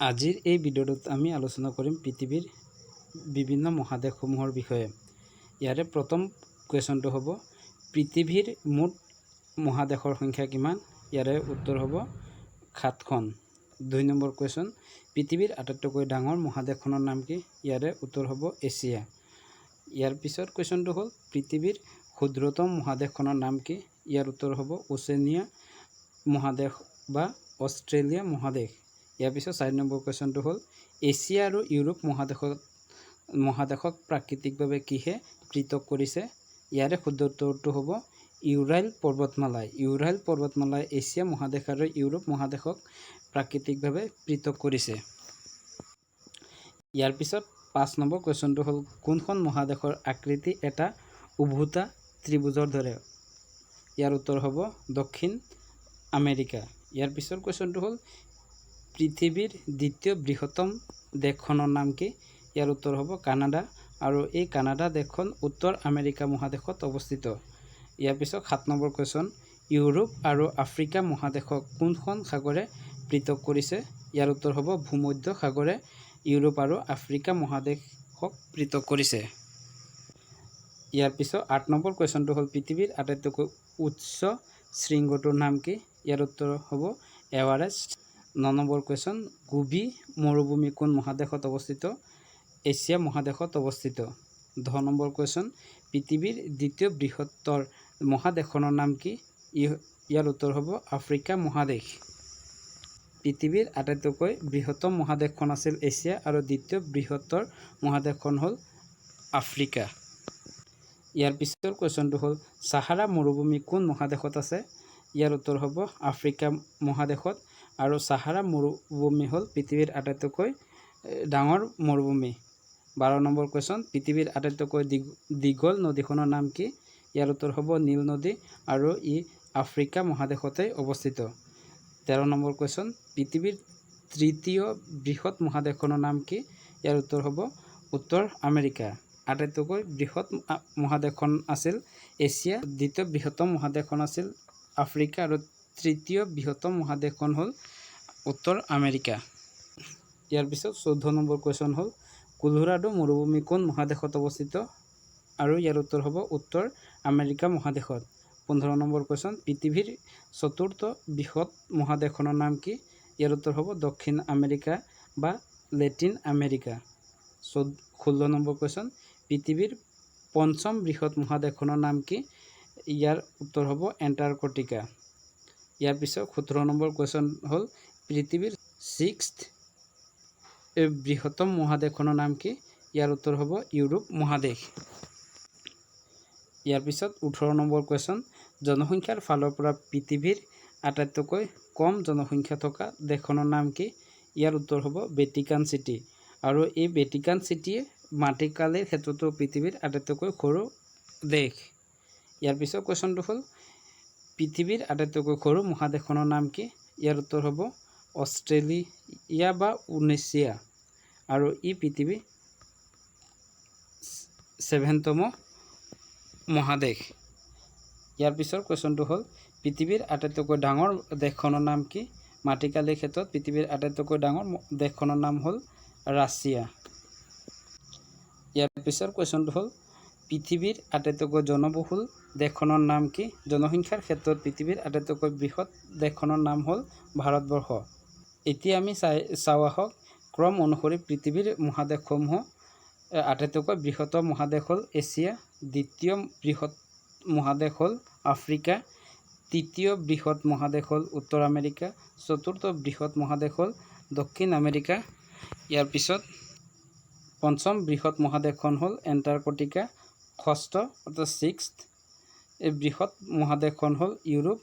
আজিৰ এই ভিডিঅ'টোত আমি আলোচনা কৰিম পৃথিৱীৰ বিভিন্ন মহাদেশসমূহৰ বিষয়ে। ইয়াৰে প্ৰথম কুৱেশ্যনটো হ'ব পৃথিৱীৰ মুঠ মহাদেশৰ সংখ্যা কিমান? ইয়াৰে উত্তৰ হ'ব 7খন। 2 নম্বৰ কুৱেশ্যন পৃথিৱীৰ আটাইতকৈ ডাঙৰ মহাদেশখনৰ নাম কি? ইয়াৰে উত্তৰ হ'ব এছিয়া। ইয়াৰ পিছত কুৱেশ্যনটো হ'ল পৃথিৱীৰ ক্ষুদ্ৰতম মহাদেশখনৰ নাম কি? ইয়াৰ উত্তৰ হ'ব ওচেনিয়া মহাদেশ বা অষ্ট্ৰেলিয়া মহাদেশ। ইয়াৰ পিছত 4 নম্বৰ কুৱেশ্যনটো হ'ল এছিয়া আৰু ইউৰোপ মহাদেশক প্ৰাকৃতিকভাৱে কিহে পৃথক কৰিছে? ইয়াৰে শুদ্ধ উত্তৰটো হ'ব ইউৰাইল পৰ্বতমালাই। ইউৰাইল পৰ্বতমালাই এছিয়া মহাদেশ আৰু ইউৰোপ মহাদেশক প্ৰাকৃতিকভাৱে পৃথক কৰিছে। ইয়াৰ পিছত 5 নম্বৰ কুৱেশ্যনটো হ'ল কোনখন মহাদেশৰ আকৃতি এটা উভোটা ত্ৰিভুজৰ দৰে? ইয়াৰ উত্তৰ হ'ব দক্ষিণ আমেৰিকা। ইয়াৰ পিছৰ কুৱেশ্যনটো হ'ল পৃথিৱীৰ দ্বিতীয় বৃহত্তম দেশখনৰ নাম কি? ইয়াৰ উত্তৰ হ'ব কানাডা আৰু এই কানাডা দেশখন উত্তৰ আমেৰিকা মহাদেশত অৱস্থিত। ইয়াৰ পিছত 7 নম্বৰ কুৱেশ্যন ইউৰোপ আৰু আফ্ৰিকা মহাদেশক কোনখন সাগৰে পৃথক কৰিছে? ইয়াৰ উত্তৰ হ'ব ভূমধ্য সাগৰে ইউৰোপ আৰু আফ্ৰিকা মহাদেশক পৃথক কৰিছে। ইয়াৰ পিছত 8 নম্বৰ কুৱেশ্যনটো হ'ল পৃথিৱীৰ আটাইতকৈ উচ্চ শৃংগটোৰ নাম কি? ইয়াৰ উত্তৰ হ'ব এভাৰেষ্ট। 9 নম্বৰ কুৱেশ্যন গোবি মৰুভূমি কোন মহাদেশত অৱস্থিত? এছিয়া মহাদেশত অৱস্থিত। 10 নম্বৰ কুৱেশ্যন পৃথিৱীৰ দ্বিতীয় বৃহত্তৰ মহাদেশখনৰ নাম কি? ইয়াৰ উত্তৰ হ'ব আফ্ৰিকা মহাদেশ। পৃথিৱীৰ আটাইতকৈ বৃহত্তম মহাদেশখন আছিল এছিয়া আৰু দ্বিতীয় বৃহত্তৰ মহাদেশখন হ'ল আফ্ৰিকা। ইয়াৰ পিছৰ কুৱেশ্যনটো হ'ল চাহাৰা মৰুভূমি কোন মহাদেশত আছে? ইয়াৰ উত্তৰ হ'ব আফ্ৰিকা মহাদেশত আৰু চাহাৰা মৰুভূমি হ'ল পৃথিৱীৰ আটাইতকৈ ডাঙৰ মৰুভূমি। 12 নম্বৰ কুৱেশ্যন পৃথিৱীৰ আটাইতকৈ দীঘল নদীখনৰ নাম কি? ইয়াৰ উত্তৰ হ'ব নীল নদী আৰু ই আফ্ৰিকা মহাদেশতে অৱস্থিত। 13 নম্বৰ কুৱেশ্যন পৃথিৱীৰ তৃতীয় বৃহৎ মহাদেশখনৰ নাম কি? ইয়াৰ উত্তৰ হ'ব উত্তৰ আমেৰিকা। আটাইতকৈ বৃহৎ মহাদেশখন আছিল এছিয়া, দ্বিতীয় বৃহত্তম মহাদেশখন আছিল আফ্ৰিকা আৰু তৃতীয় বৃহত্তম মহাদেশখন হ'ল উত্তৰ আমেৰিকা। ইয়াৰ পিছত 14 নম্বৰ কুৱেশ্যন হ'ল কলোৰাডো মৰুভূমি কোন মহাদেশত অৱস্থিত? আৰু ইয়াৰ উত্তৰ হ'ব উত্তৰ আমেৰিকা মহাদেশত। 15 নম্বৰ কুৱেশ্যন পৃথিৱীৰ চতুৰ্থ বৃহৎ মহাদেশখনৰ নাম কি? ইয়াৰ উত্তৰ হ'ব দক্ষিণ আমেৰিকা বা লেটিন আমেৰিকা। 16 নম্বৰ কুৱেশ্যন পৃথিৱীৰ পঞ্চম বৃহৎ মহাদেশখনৰ নাম কি? ইয়াৰ উত্তৰ হ'ব এণ্টাৰ্কটিকা। ইয়াৰ পিছত 17 নম্বৰ কুৱেশ্যন হ'ল পৃথিৱীৰ 6th বৃহত্তম মহাদেশখনৰ নাম কি? ইয়াৰ উত্তৰ হ'ব ইউৰোপ মহাদেশ। ইয়াৰ পিছত 18 নম্বৰ কুৱেশ্যন জনসংখ্যাৰ ফালৰ পৰা পৃথিৱীৰ আটাইতকৈ কম জনসংখ্যা থকা দেশখনৰ নাম কি? ইয়াৰ উত্তৰ হ'ব ভেটিকান চিটি আৰু এই ভেটিকান চিটিয়ে মাটিকালিৰ ক্ষেত্ৰতো পৃথিৱীৰ আটাইতকৈ সৰু দেশ। ইয়াৰ পিছত কুৱেশ্যনটো হ'ল পৃথিৱীৰ আটাইতকৈ সৰু মহাদেশখনৰ নাম কি? ইয়াৰ উত্তৰ হ'ব অষ্ট্ৰেলিয়া বা ইউৰেছিয়া আৰু ই পৃথিৱীৰ 7তম মহাদেশ। ইয়াৰ পিছৰ কুৱেশ্যনটো হ'ল পৃথিৱীৰ আটাইতকৈ ডাঙৰ দেশখনৰ নাম কি? মাটিকালিৰ ক্ষেত্ৰত পৃথিৱীৰ আটাইতকৈ ডাঙৰ দেশখনৰ নাম হ'ল ৰাছিয়া। ইয়াৰ পিছৰ কুৱেশ্যনটো হ'ল পৃথিৱীৰ আটাইতকৈ জনবহুল দেশখনৰ নাম কি? জনসংখ্যাৰ ক্ষেত্ৰত পৃথিৱীৰ আটাইতকৈ বৃহৎ দেশখনৰ নাম হ'ল ভাৰতবৰ্ষ। এতিয়া আমি চাওঁ আহক ক্ৰম অনুসৰি পৃথিৱীৰ মহাদেশসমূহ আটাইতকৈ বৃহৎ মহাদেশ হ'ল এছিয়া, দ্বিতীয় বৃহৎ মহাদেশ হ'ল আফ্ৰিকা, তৃতীয় বৃহৎ মহাদেশ হ'ল উত্তৰ আমেৰিকা, চতুৰ্থ বৃহৎ মহাদেশ হ'ল দক্ষিণ আমেৰিকা। ইয়াৰ পিছত পঞ্চম বৃহৎ মহাদেশখন হ'ল এণ্টাৰ্কটিকা, ষষ্ঠ অৰ্থাৎ 6th বৃহৎ মহাদেশখন হ'ল ইউৰোপ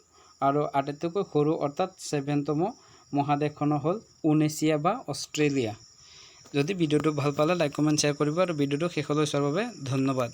আৰু আটাইতকৈ সৰু অৰ্থাৎ 7তম মহাদেশখন হ'ল ইউৰেছিয়া বা অষ্ট্ৰেলিয়া। যদি ভিডিঅ'টো ভাল পালে লাইক কমেণ্ট শ্বেয়াৰ কৰিব আৰু ভিডিঅ'টো শেষলৈ চোৱাৰ বাবে ধন্যবাদ।